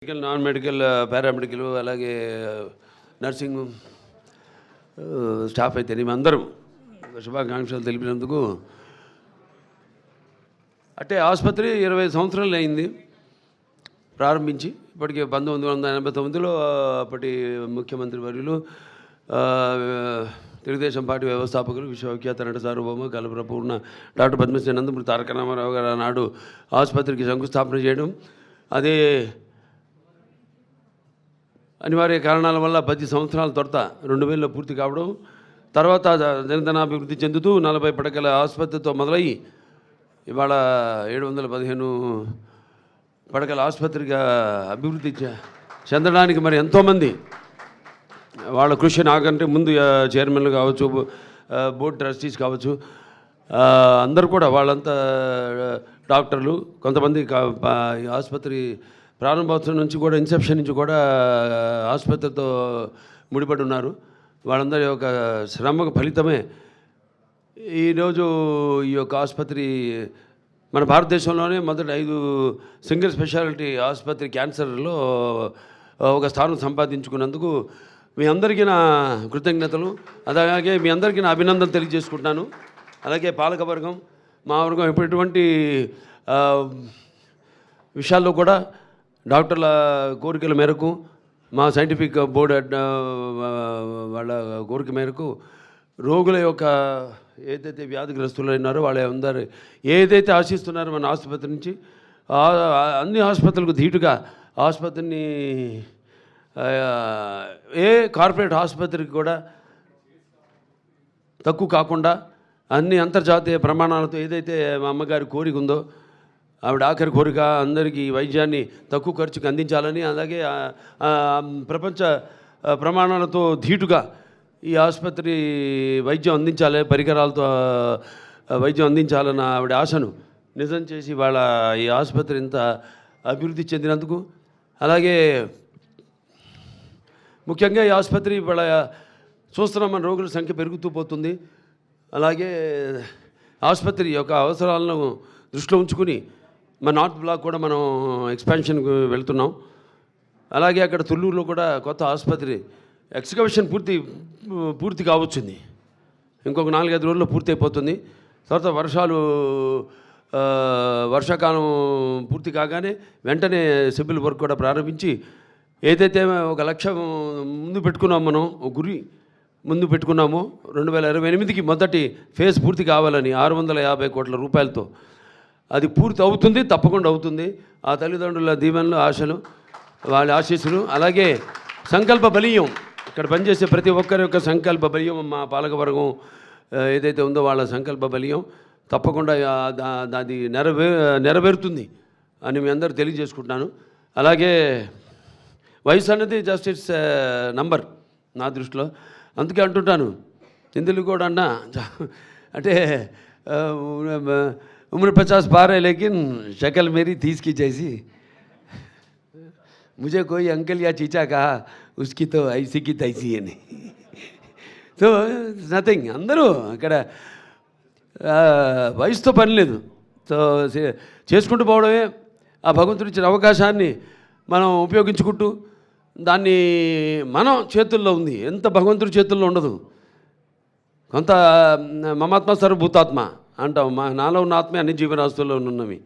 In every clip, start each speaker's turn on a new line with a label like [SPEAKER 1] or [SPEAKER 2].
[SPEAKER 1] Medical non medical paramedical అలాగే nursing staff అయితే అందరం శుభాకాంక్షలు తెలిపినందుకు. అంటే ఆసుపత్రి 20 సంవత్సరాలు అయింది ప్రారంభించి. ఇప్పటికే 1989లో అప్పటి ముఖ్యమంత్రి వర్యులు తెలుగుదేశం పార్టీ వ్యవస్థాపకులు విశ్వవిఖ్యాత నట సార్వభౌమ కలప్రపూర్ణ డాక్టర్ పద్మశ్రీ నందమూరి తారక రామారావు గారు ఆనాడు ఆసుపత్రికి శంకుస్థాపన చేయడం, అదే అనివార్య కారణాల వల్ల 10 సంవత్సరాల తర్వాత 2000లో పూర్తి కావడం, తర్వాత దినదినాభివృద్ధి చెందుతూ 40 పడకల ఆసుపత్రితో మొదలయ్యి ఇవాళ 715 పడకల ఆసుపత్రిగా అభివృద్ధి చెందడానికి మరి ఎంతోమంది వాళ్ళ కృషి నాకంటే ముందు చైర్మన్లు కావచ్చు, బోర్డు ట్రస్టీస్ కావచ్చు, అందరూ కూడా వాళ్ళంతా డాక్టర్లు, కొంతమంది ఆసుపత్రి ప్రారంభోత్సవం నుంచి కూడా ఇన్సెప్షన్ నుంచి కూడా ఆసుపత్రితో ముడిపడి ఉన్నారు. వాళ్ళందరి యొక్క శ్రమకు ఫలితమే ఈరోజు ఈ యొక్క ఆసుపత్రి మన భారతదేశంలోనే మొదటి 5 సింగిల్ స్పెషాలిటీ ఆసుపత్రి క్యాన్సర్లో ఒక స్థానం సంపాదించుకున్నందుకు మీ అందరికీ నా కృతజ్ఞతలు, అలాగే మీ అందరికీ నా అభినందనలు తెలియజేసుకుంటున్నాను. అలాగే పాలకవర్గం, మా వర్గం ఎటువంటి విషయాల్లో కూడా డాక్టర్ల కోరికల మేరకు, మా సైంటిఫిక్ బోర్డు వాళ్ళ కోరిక మేరకు రోగుల యొక్క ఏదైతే వ్యాధిగ్రస్తులు ఉన్నారో వాళ్ళ అందరూ ఏదైతే ఆశిస్తున్నారో మన ఆసుపత్రి నుంచి, అన్ని ఆసుపత్రులకు ధీటుగా ఆసుపత్రిని ఏ కార్పొరేట్ ఆసుపత్రికి కూడా తక్కువ కాకుండా అన్ని అంతర్జాతీయ ప్రమాణాలతో ఏదైతే మా అమ్మగారి కోరిక ఉందో, ఆవిడ ఆఖరి కోరిక అందరికీ వైద్యాన్ని తక్కువ ఖర్చుకు అందించాలని, అలాగే ప్రపంచ ప్రమాణాలతో ధీటుగా ఈ ఆసుపత్రి వైద్యం అందించాలి, పరికరాలతో వైద్యం అందించాలన్న ఆవిడ ఆశను నిజం చేసి వాళ్ళ ఈ ఆసుపత్రి ఇంత అభివృద్ధి చెందినందుకు, అలాగే ముఖ్యంగా ఈ ఆసుపత్రి వాళ్ళ చూస్తున్నాం మన రోగుల సంఖ్య పెరుగుతూ పోతుంది. అలాగే ఆసుపత్రి యొక్క అవసరాలను దృష్టిలో ఉంచుకుని మన నార్త్ బ్లాక్ కూడా మనం ఎక్స్పాన్షన్కి వెళ్తున్నాం. అలాగే అక్కడ తుళ్ళూరులో కూడా కొత్త ఆసుపత్రి ఎక్స్కవేషన్ పూర్తి కావచ్చుంది. ఇంకొక 4-5 రోజుల్లో పూర్తి అయిపోతుంది. తర్వాత వర్షాకాలం పూర్తి కాగానే వెంటనే సివిల్ వర్క్ కూడా ప్రారంభించి ఏదైతే ఒక లక్ష్యం ముందు పెట్టుకున్నాం, మనం ఒక గురి ముందు పెట్టుకున్నామో 2028కి మొదటి ఫేజ్ పూర్తి కావాలని 650 కోట్ల రూపాయలతో, అది పూర్తి అవుతుంది, తప్పకుండా అవుతుంది. ఆ తల్లిదండ్రుల దీవెనలు, ఆశలు, వాళ్ళ ఆశీస్సులు, అలాగే సంకల్ప బలీయం, ఇక్కడ పనిచేసే ప్రతి ఒక్కరి యొక్క సంకల్ప బలీయం, మా పాలకవర్గం ఏదైతే ఉందో వాళ్ళ సంకల్ప బలీయం తప్పకుండా అది నెరవేరుతుంది అని మీ అందరూ తెలియజేసుకుంటున్నాను. అలాగే వయసు అన్నది జస్ట్ ఇట్స్ నంబర్ నా దృష్టిలో. అందుకే అంటుంటాను, హిందువులు కూడా అన్నా అంటే उम्र 50 पार है लेकिन शक्ल मेरी 30 की जैसी, मुझे कोई अंकल या चीचा कहा उसकी तो ऐसी की तैसी है नहीं. సో నథింగ్, అందరూ అక్కడ వయసుతో పని లేదు. సో చేసుకుంటూ పోవడమే, ఆ భగవంతుడు ఇచ్చిన అవకాశాన్ని మనం ఉపయోగించుకుంటూ, దాన్ని మనం చేతుల్లో ఉంది, ఎంత భగవంతుడి చేతుల్లో ఉండదు. కొంత మమాత్మ సర్వభూతాత్మ అంటాం, నాలో ఉన్న ఆత్మే అన్ని జీవరాశుల్లో ఉన్నవి.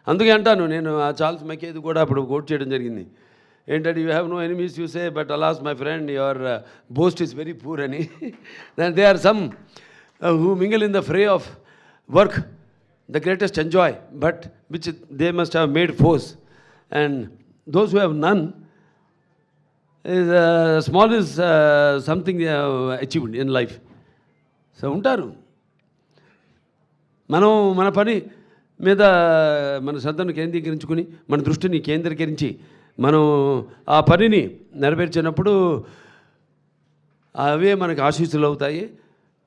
[SPEAKER 1] అందుకే అంటాను నేను, ఆ చార్ల్స్ మెకేది కూడా అప్పుడు కోట్ చేయడం జరిగింది. ఏంటంటే, you have no enemies you say but alas my friend your boast is very poor అని. They are some who mingle in the fray of work the greatest enjoy but which they must have made force, and those who have none is small is something they have achieved in life. So ఉంటారు. మనం మన పని మీద మన శ్రద్ధను కేంద్రీకరించుకుని, మన దృష్టిని కేంద్రీకరించి మనం ఆ పనిని నెరవేర్చినప్పుడు అవే మనకు ఆశీస్సులు అవుతాయి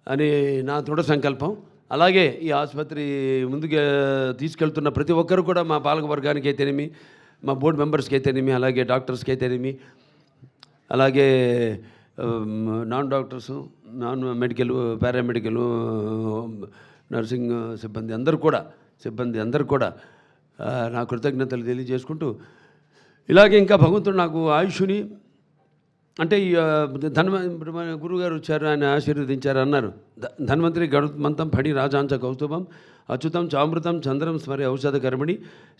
[SPEAKER 1] అని నా దృఢ సంకల్పం. అలాగే ఈ ఆసుపత్రి ముందుకు తీసుకెళ్తున్న ప్రతి ఒక్కరు కూడా, మా పాలక వర్గానికి అయితేనేమి, మా బోర్డు మెంబర్స్కి అయితేనేమి, అలాగే డాక్టర్స్కి అయితేనేమి, అలాగే non doctors, non medical, paramedical, nursing సిబ్బంది అందరూ కూడా నా కృతజ్ఞతలు తెలియజేసుకుంటూ, ఇలాగే ఇంకా భగవంతుడు నాకు ఆయుష్ని అంటే ఈ గురువుగారు వచ్చారు, ఆయన ఆశీర్వదించారు అన్నారు. ధన్వంతరి గరుత్మంతం ఫణి రాజాంచ కౌస్తుభం అచ్యుతం చామృతం చంద్రం స్మరే ఔషధ కర్మణి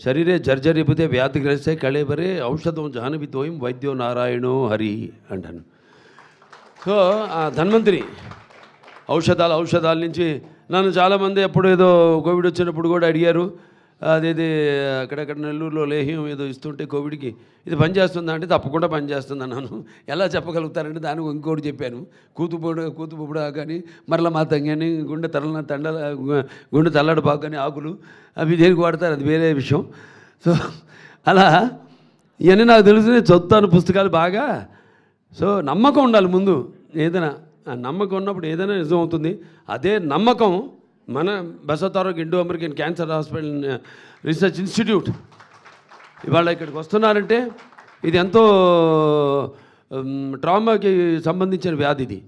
[SPEAKER 1] శరీరే జర్జరిపుతే వ్యాధిగ్రస్తే కళేబరే ఔషధం జాహ్నవితోయం వైద్యో నారాయణో హరి అంటాను. సో ఆ ధన్వంతరి ఔషధాల నుంచి నన్ను చాలామంది ఎప్పుడు ఏదో కోవిడ్ వచ్చినప్పుడు కూడా అడిగారు, అదేది అక్కడక్కడ నెల్లూరులో లేహ్యం ఏదో ఇస్తుంటే కోవిడ్కి ఇది పనిచేస్తుందా అంటే తప్పకుండా పనిచేస్తుంది అన్నాను. ఎలా చెప్పగలుగుతారంటే దానికి ఇంకోటి చెప్పాను, కూతుపుడు కానీ మరల మాతం కానీ గుండె తల్లడి పాకు కానీ ఆకులు అవి దేనికి వాడతారు, అది వేరే విషయం. సో అలా ఇవన్నీ నాకు తెలిసి చదువుతాను పుస్తకాలు బాగా. సో నమ్మకం ఉండాలి ముందు, ఏదైనా నమ్మకం ఉన్నప్పుడు ఏదైనా నిజం అవుతుంది. అదే నమ్మకం మన Basavatarak Indo American cancer hospital research institute ఇవాళ ఇక్కడికి వస్తున్నారంటే ఇది ఎంతో ట్రామాకి సంబంధించిన వ్యాధి. ఇది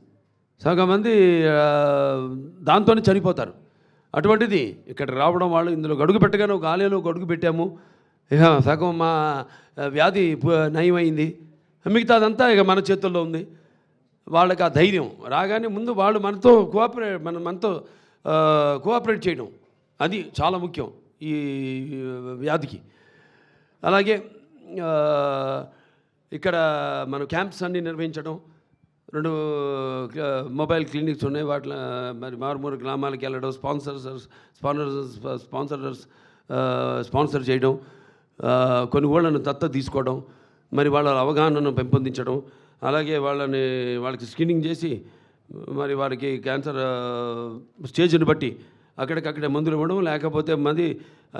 [SPEAKER 1] సగం మంది దాంతోనే చనిపోతారు. అటువంటిది ఇక్కడికి రావడం, వాళ్ళు ఇందులో గడుగు పెట్టగానే ఒక ఆలయంలో గడుగు పెట్టాము, ఇక సగం మా వ్యాధి నయమైంది, మిగతాదంతా ఇక మన చేతుల్లో ఉంది. వాళ్ళకి ఆ ధైర్యం రాగానే ముందు వాళ్ళు మనతో కోఆపరేట్ చేయడం, అది చాలా ముఖ్యం ఈ వ్యాధికి. అలాగే ఇక్కడ మనం క్యాంప్స్ అన్నీ నిర్వహించడం, 2 మొబైల్ క్లినిక్స్ ఉన్నాయి, వాటిలో మరి మారుమూల గ్రామాలకు వెళ్ళడం, స్పాన్సర్ చేయడం, కొన్ని ఊళ్ళను దత్తత తీసుకోవడం, మరి వాళ్ళ అవగాహనను పెంపొందించడం, అలాగే వాళ్ళకి స్క్రీనింగ్ చేసి మరి వారికి క్యాన్సర్ స్టేజ్ని బట్టి అక్కడికక్కడే మందులు ఇవ్వడం, లేకపోతే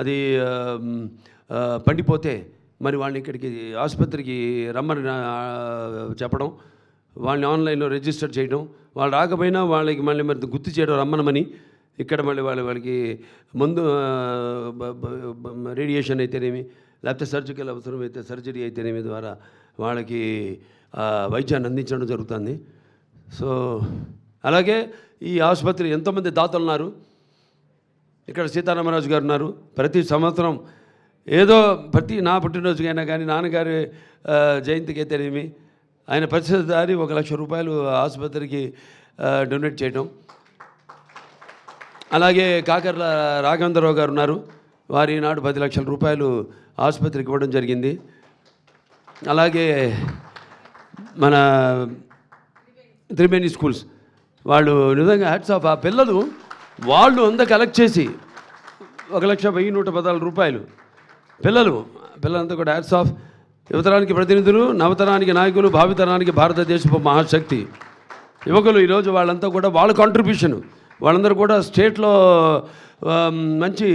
[SPEAKER 1] అది పండిపోతే మరి వాళ్ళని ఇక్కడికి ఆసుపత్రికి రమ్మని చెప్పడం, వాళ్ళని ఆన్లైన్లో రిజిస్టర్ చేయడం, వాళ్ళు రాకపోయినా వాళ్ళకి మళ్ళీ మరి గుర్తు చేయడం రమ్మనమని. ఇక్కడ మళ్ళీ వాళ్ళకి ముందు రేడియేషన్ అయితేనేమి, లేకపోతే సర్జికల్ అవసరమైతే సర్జరీ అయితేనేమి ద్వారా వాళ్ళకి వైద్యాన్ని అందించడం జరుగుతుంది. సో అలాగే ఈ ఆసుపత్రి ఎంతోమంది దాతలు ఉన్నారు. ఇక్కడ సీతారామరాజు గారు ఉన్నారు. ప్రతి సంవత్సరం ఏదో నా పుట్టినరోజుకైనా కానీ నాన్నగారి జయంతికి అయితేనేమి ఆయన ప్రతిసారి 1 లక్ష రూపాయలు ఆసుపత్రికి డొనేట్ చేయడం. అలాగే కాకర్ల రాఘవేంద్రరావు గారు ఉన్నారు. వారి నాడు 10 లక్షల రూపాయలు ఆసుపత్రికి ఇవ్వడం జరిగింది. అలాగే మన త్రివేణి స్కూల్స్ వాళ్ళు నిజంగా హ్యాట్స్ ఆఫ్. ఆ పిల్లలు వాళ్ళు అంతా కలెక్ట్ చేసి 1,10,114 రూపాయలు పిల్లలంతా కూడా హ్యాట్స్ ఆఫ్. యువతరానికి ప్రతినిధులు, నవతరానికి నాయకులు, భావితరానికి భారతదేశపు మహాశక్తి యువకులు. ఈరోజు వాళ్ళంతా కూడా వాళ్ళ కాంట్రిబ్యూషన్, వాళ్ళందరూ కూడా స్టేట్లో మంచి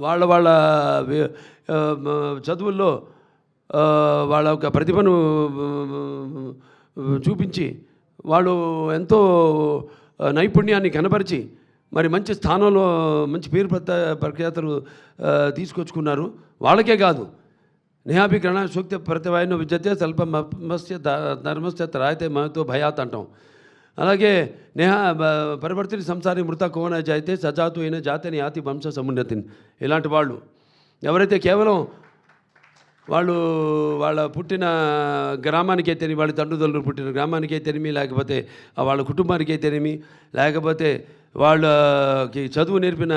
[SPEAKER 1] వాళ్ళ చదువుల్లో వాళ్ళ యొక్క ప్రతిభను చూపించి వాళ్ళు ఎంతో నైపుణ్యాన్ని కనపరిచి మరి మంచి స్థానంలో మంచి పేరు ప్రఖ్యాతలు తీసుకొచ్చుకున్నారు. వాళ్ళకే కాదు, నేహాభికరణ సూక్తి ప్రతివాయన విద్యతే స్వల్పమస్య ధర్మస్య త్రాయతే మహతో భయాత్ అంటాం. అలాగే పరివర్తిని సంసారి మృత కోన జాయితే సజాతు అయిన జాతిని యాతి వంశ సమున్నతిని. ఇలాంటి వాళ్ళు ఎవరైతే కేవలం వాళ్ళ పుట్టిన గ్రామానికి అయితేనేమి, వాళ్ళ తండ్రులు పుట్టిన గ్రామానికి అయితేనేమి, లేకపోతే వాళ్ళ కుటుంబానికి అయితేనేమి, లేకపోతే వాళ్ళకి చదువు నేర్పిన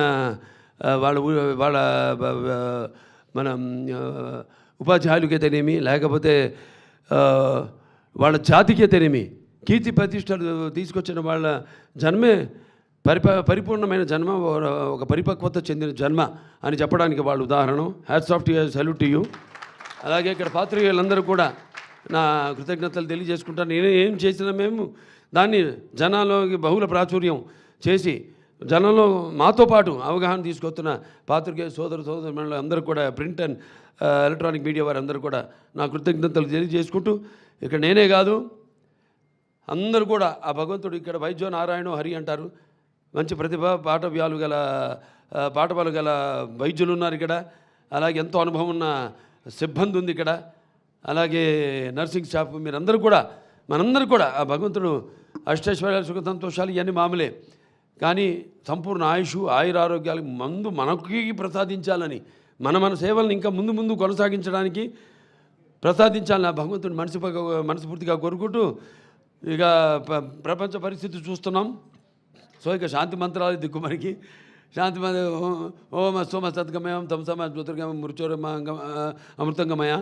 [SPEAKER 1] వాళ్ళ మన ఉపాధ్యాయులకి అయితేనేమి, లేకపోతే వాళ్ళ జాతికి అయితేనేమి కీర్తి ప్రతిష్టలు తీసుకొచ్చిన వాళ్ళ జన్మే పరిపూర్ణమైన జన్మ, ఒక పరిపక్వత చెందిన జన్మ అని చెప్పడానికి వాళ్ళు ఉదాహరణ. Hats off to you, salute to you. అలాగే ఇక్కడ పాత్రికేయులందరూ కూడా నా కృతజ్ఞతలు తెలియజేసుకుంటాను. నేను ఏం చేసినా మేము దాన్ని జనాల్లోకి బహుళ ప్రాచుర్యం చేసి జనంలో మాతో పాటు అవగాహన తీసుకొస్తున్న పాత్రికేయ సోదరులు అందరూ కూడా, ప్రింట్ అండ్ ఎలక్ట్రానిక్ మీడియా వారందరూ కూడా నా కృతజ్ఞతలు తెలియజేసుకుంటూ, ఇక్కడ నేనే కాదు అందరూ కూడా ఆ భగవంతుడు ఇక్కడ వైద్యో నారాయణో హరి అంటారు. మంచి ప్రతిభ పాఠబలు గల వైద్యులు ఉన్నారు ఇక్కడ. అలాగే ఎంతో అనుభవం ఉన్న సిబ్బంది ఉంది ఇక్కడ. అలాగే నర్సింగ్ స్టాఫ్, మీరందరూ కూడా మనందరూ కూడా ఆ భగవంతుడు అష్టైశ్వర్యాలు సుఖ సంతోషాలు ఇవన్నీ మామూలే, కానీ సంపూర్ణ ఆయుష్ ఆయురారోగ్యాలు మనకి ప్రసాదించాలని మన సేవలను ఇంకా ముందు ముందు కొనసాగించడానికి ప్రసాదించాలని ఆ భగవంతుని మనస్ఫూర్తిగా కోరుకుంటూ ఇక ప్రపంచ పరిస్థితి చూస్తున్నాం. సో ఇక శాంతి మంత్రాలు దిక్కు మనకి శాంతి ఓం సోమ సద్గమయం తమసమ జ్యోతిర్గమ మృత్యోరమ అమృతంగమయ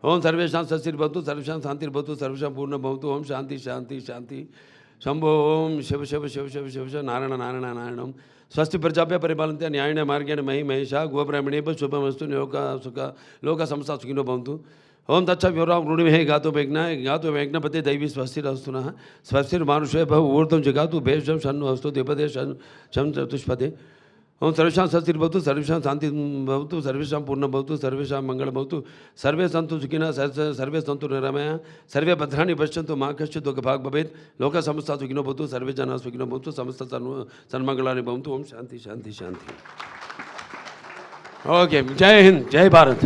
[SPEAKER 1] ఓం సర్వేషాం సస్తిర్భవతు సర్వేషాం శాంతిర్భవతు సర్వేషాం పూర్ణభవతు ఓం శాంతి శాంతి శాంతి శంభో ఓం శివ శివ శివ శివ శివ శివ నారాయణ నారాయణ నారాయణం స్వస్తి ప్రజాభ్య పరిపాలంతే న్యాయణ మార్గేణ మహి మహేష గోబ్రాహ్మణేభ శుభమస్తు లోక సంస్థ సుఖినో భవంతు. ఓం తచ్చ వివరాం రుణిమే గాతో వేజ్ఞపతి దైవీ స్వస్తిరస్తున స్వస్తిర్మానుషే భవ ఊర్ధ్వం జగాతు భేషం షన్ను అస్తు ద్విపదే షం చతుష్పదే. ఓం సర్వేషాం సస్తిర్భవతు సర్వేషాం శాంతి భవతు సర్వేషాం పూర్ణభవతు సర్వేషాం మంగళభవతు సర్వే సంతు సుఖినః సర్వే సంతు నిరామయ సర్వే భద్రాణి పశ్యంతు మా కశ్చిత్ దుఃఖభాగ్ భవేత్ లోక సమస్త సుఖినో భవతు సర్వే జనాః సుఖినో భవంతు సమస్త సన్మంగళాని భవంతు. ఓం శాంతి శాంతి శాంతి. ఓకే, జై హింద్, జై భారత్.